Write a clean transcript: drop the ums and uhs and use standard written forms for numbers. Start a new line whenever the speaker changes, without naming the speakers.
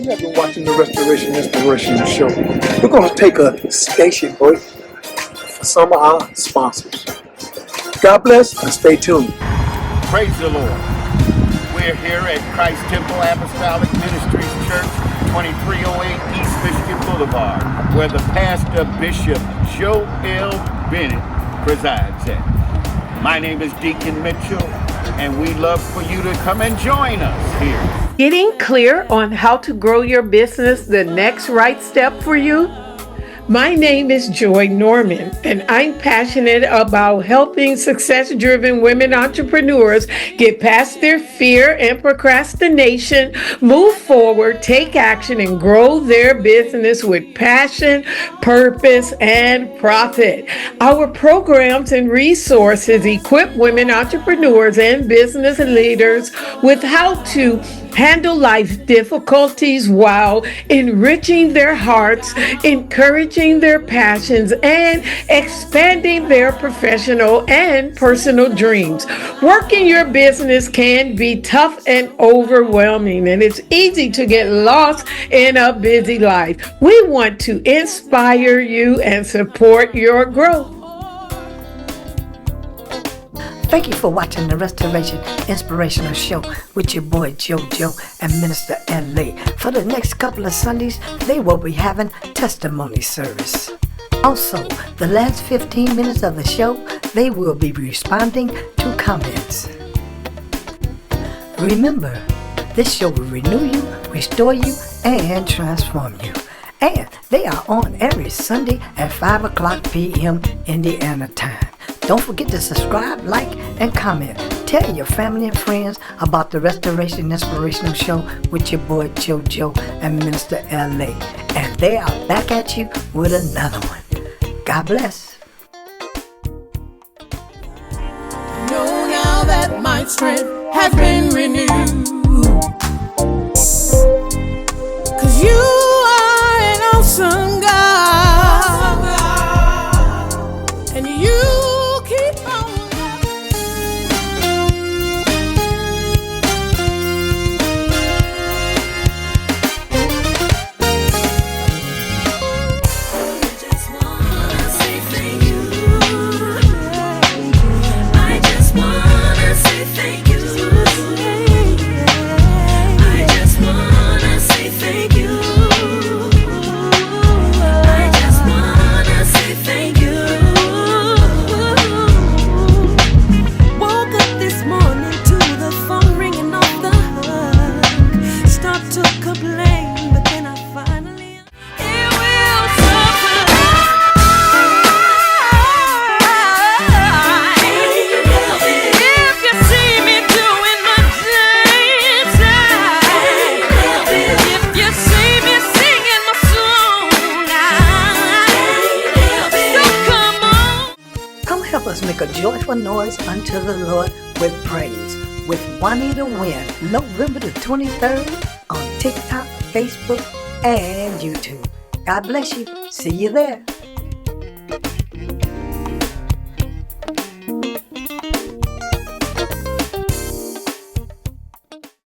You have been watching the Restoration Inspirational Show. We're going to take a station break for some of our sponsors. God bless and stay tuned.
Praise the Lord. We're here at Christ Temple Apostolic Ministries Church, 2308 East Michigan Boulevard, where the pastor Bishop Joel Bennett presides at. My name is Deacon Mitchell, and we'd love for you to come and join us here.
Getting clear on how to grow your business the next right step for you? My name is Joy Norman, and I'm passionate about helping success-driven women entrepreneurs get past their fear and procrastination, move forward, take action, and grow their business with passion, purpose, and profit. Our programs and resources equip women entrepreneurs and business leaders with how to handle life difficulties while enriching their hearts, encouraging their passions, and expanding their professional and personal dreams. Working your business can be tough and overwhelming, and it's easy to get lost in a busy life. We want to inspire you and support your growth.
Thank you for watching the Restoration Inspirational Show with your boy JoJo and Minister L.A. For the next couple of Sundays, they will be having testimony service. Also, the last 15 minutes of the show, they will be responding to comments. Remember, this show will renew you, restore you, and transform you. And they are on every Sunday at 5 o'clock p.m. Indiana time. Don't forget to subscribe, like, and comment. Tell your family and friends about the Restoration Inspirational Show with your boy JoJo and Minister L.A. And they are back at you with another one. God bless.
Know now that my strength has been renewed. 'Cause you are an awesome God. And you
make a joyful noise unto the Lord with praise. With Juanita Wynn, November the 23rd on TikTok, Facebook, and YouTube. God bless you. See you there.